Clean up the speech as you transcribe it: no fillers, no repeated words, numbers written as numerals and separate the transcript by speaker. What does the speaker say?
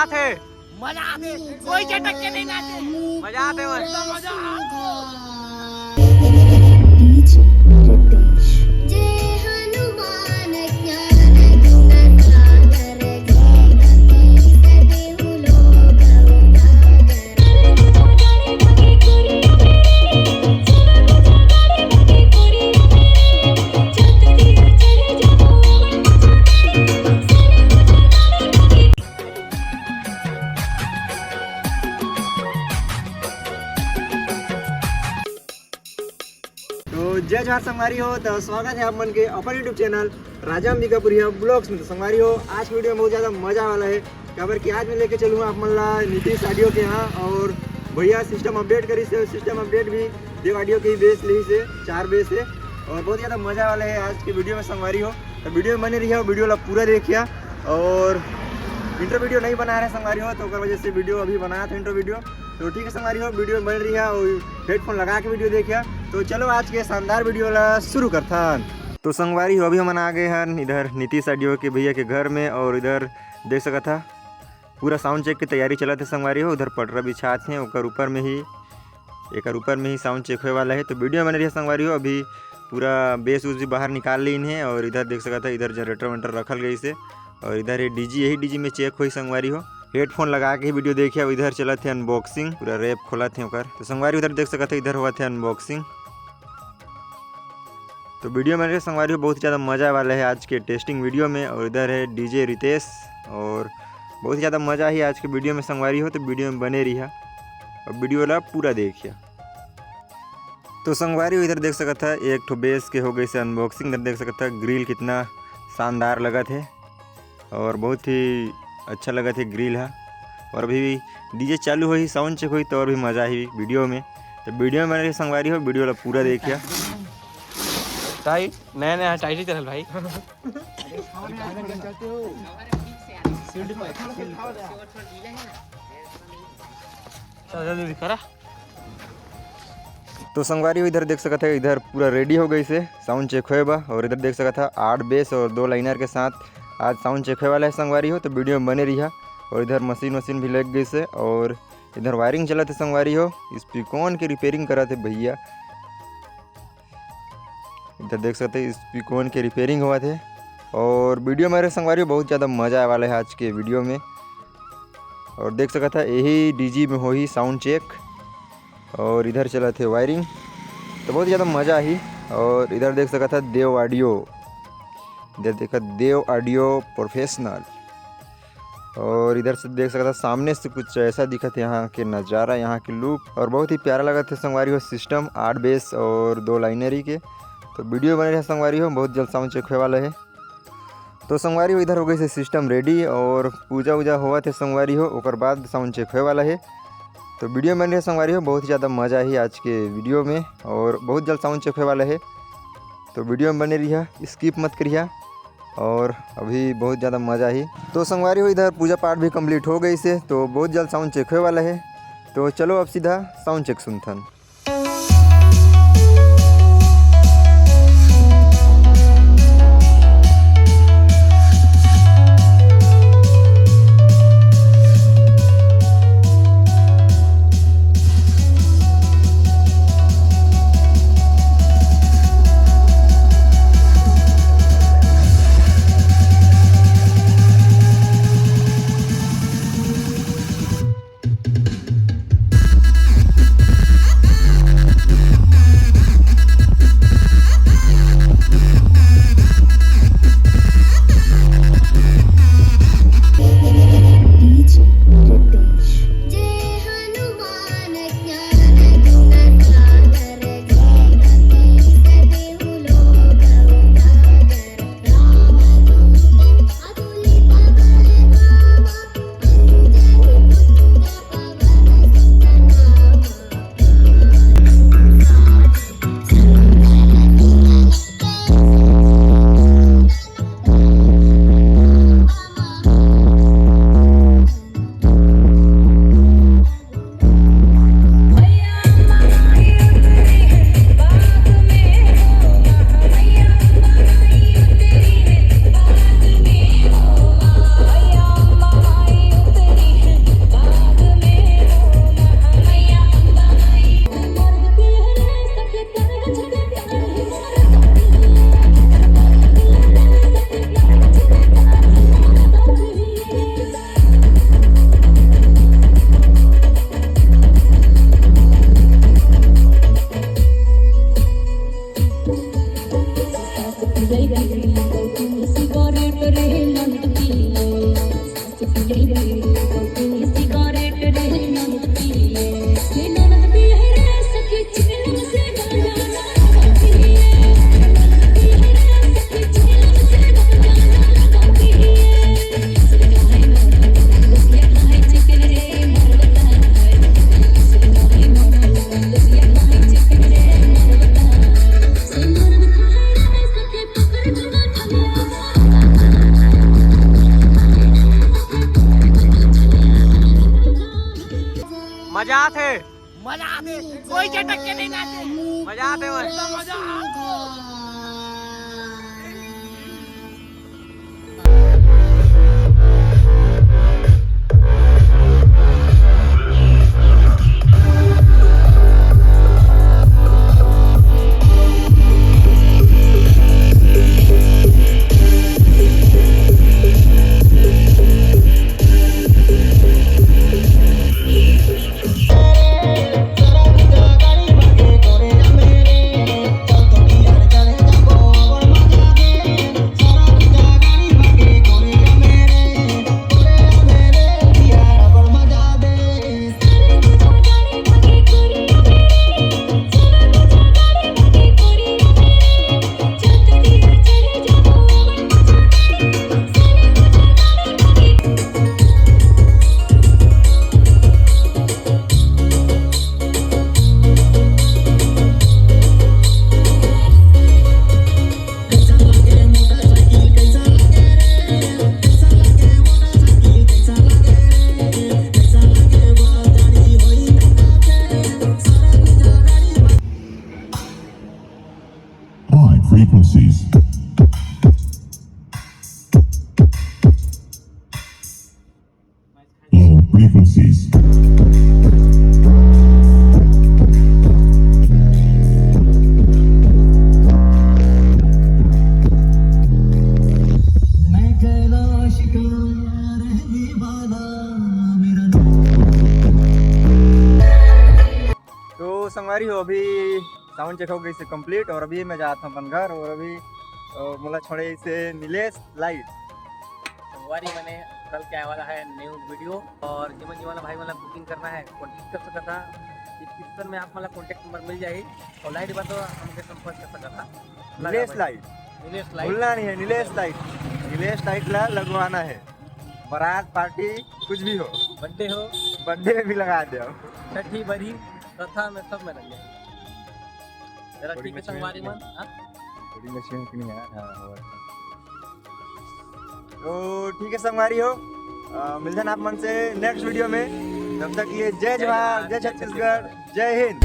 Speaker 1: आते
Speaker 2: कोई चटक के नहीं नाचे।
Speaker 1: मजा आते
Speaker 2: मजा
Speaker 3: तो जय जवाहर संगवारी हो। तो स्वागत है आप मन के अपन यूट्यूब चैनल राजा अंबिकापुरिया ब्लॉग्स में। तो संगवारी हो, आज की वीडियो में बहुत ज़्यादा मजा वाला है। खबर कि आज मैं लेके चलूँगा आप मन ला नीतीश ऑडियो के यहाँ, और भैया सिस्टम अपडेट करी से, सिस्टम अपडेट भी देव ऑडियो की बेस ली से 4 बेस है, और बहुत ज़्यादा मजा वाला है आज की वीडियो में संगवारी हो। तो वीडियो में बने रही है, वीडियो ला पूरा देखिए। और इंट्रो वीडियो नहीं बना रहे संगवारी हो, तो वजह से वीडियो अभी बनाया था इंट्रो वीडियो। तो ठीक है संगवारी हो, वीडियो में बन रही है और हेडफोन लगा के वीडियो देखिए। तो चलो आज के शानदार वीडियो ला शुरू करता। तो संगवारी हो, अभी हम आ गए हैं इधर नीतीश ऑडियो के भैया के घर में, और इधर देख सकता था पूरा साउंड चेक की तैयारी चला था संगवारी हो। उधर पटरा बिछात हैं, एक ऊपर में ही साउंड चेक होने वाला है। तो वीडियो बन रही है संगवारी हो, अभी पूरा बेस उस भी बाहर निकाल ली है, और इधर देख सकता था इधर जनरेटर वेंटर रखल गई से, और इधर ये डीजी, यही डीजी में चेक हुई संगवारी हो। हेडफोन लगा के ही वीडियो देखिए। इधर चला थे अनबॉक्सिंग, पूरा रैप खोला थे ओकर। तो संगवारी उधर देख सकते इधर हुआ थे अनबॉक्सिंग। तो वीडियो में संगवारी हो बहुत ज़्यादा मज़ा वाला है आज के टेस्टिंग वीडियो में। और इधर है डीजे रितेश, और बहुत ज़्यादा मज़ा ही आज के वीडियो में संगवारी हो। तो वीडियो में बने रही है और वीडियो ला पूरा देखिए। तो संगवारी हो, इधर देख सकता था एक ठो बेस के हो गई से अनबॉक्सिंग। इधर देख सकता था ग्रिल कितना शानदार लगा थे, और बहुत ही अच्छा लगा थे ग्रिल है। और अभी भी डीजे चालू हुई, साउंड चेक हुई, तो और भी मज़ा ही वीडियो में। तो वीडियो में मेरे संगवारी हो, वीडियो ला पूरा देखिए।
Speaker 1: टाइट नया टाइट ही चल भाई। करा।
Speaker 3: तो संगवारी हो, इधर देख सकता है इधर पूरा रेडी हो गई से साउंड चेक हुए बा। और इधर देख सकता था 8 बेस और 2 लाइनर के साथ आज साउंड चेक होने वाला है संगवारी हो। तो वीडियो में बने रही है। और इधर मशीन भी लग गई से, और इधर वायरिंग चला थे संगवारी हो। स्पीकॉन की रिपेयरिंग करा थे भैया। इधर देख सकते स्पीकॉन के रिपेयरिंग हुआ थे। और वीडियो मेरे संगवारी हो बहुत ज़्यादा मज़ा आने वाला है आज के वीडियो में। और देख सकता था यही डीजी में हो ही साउंड चेक, और इधर चला थे वायरिंग। तो बहुत ज़्यादा मज़ा ही। और इधर देख सकता था देव ऑडियो, इधर देखा देव ऑडियो प्रोफेशनल। और इधर से देख सकता सामने से कुछ ऐसा दिखा था यहाँ के नज़ारा, यहाँ के लुक, और बहुत ही प्यारा लगा था संगवारी हो। सिस्टम 8 बेस और 2 लाइनरी के। तो वीडियो बने रहे संगवारी हो, बहुत जल्द साउंड चेक होने वाला है। तो संगवारी हो, इधर हो गई से सिस्टम रेडी, और पूजा वूजा हुआ थे संगवारी हो, उसके बाद साउंड चेक होने वाला है। तो वीडियो बन रही है संगवारी हो, बहुत ज़्यादा मज़ा ही आज के वीडियो में, और बहुत जल्द साउंड चेक होने वाला है। तो वीडियो में बने रही है, स्किप मत करिए, और अभी बहुत ज़्यादा मज़ा ही। तो संगवारी हो, इधर पूजा पाठ भी कंप्लीट हो गई से, तो बहुत जल्द साउंड चेक होने वाला है। तो चलो अब सीधा साउंड चेक सुनथन।
Speaker 1: आते
Speaker 2: मजा आते कोई झटक के नहीं नाचे
Speaker 1: मजा आते बस
Speaker 2: मजा
Speaker 4: High frequencies. Low frequencies.
Speaker 3: तो संगवारी हो अभी साउंड चेक हो गई से कंप्लीट और अभी मैं जाता हूँ अपन घर और अभी मला छोड़े से नीलेश लाइट
Speaker 1: संगवारी मैंने कल क्या वाला है न्यू वीडियो और जीवन जी वाला भाई वाला बुकिंग करना है कॉन्टेक्ट कर सकता था डिस्क्रिप्शन में आप मला कॉन्टेक्ट नंबर मिल जाए और लाइट बात हमके संपर्क कर सकता था
Speaker 3: नीलेश लाइट
Speaker 1: नीलेश लाइट
Speaker 3: भूलना नहीं है नीलेश लाइट ला लगवाना है बारात पार्टी कुछ भी हो
Speaker 1: बर्थडे हो
Speaker 3: बर्थडे में भी लगा दे
Speaker 1: छठी बड़ी कथा में सब में लग जाए जरा ठीक है संगवारी मन हाँ?
Speaker 3: बड़ी मशीन की नहीं है हाँ तो ठीक है संगवारी हो मिलते हैं आप मन से नेक्स्ट वीडियो में तब तक ये जय जवाहर जय छत्तीसगढ़ जय हिंद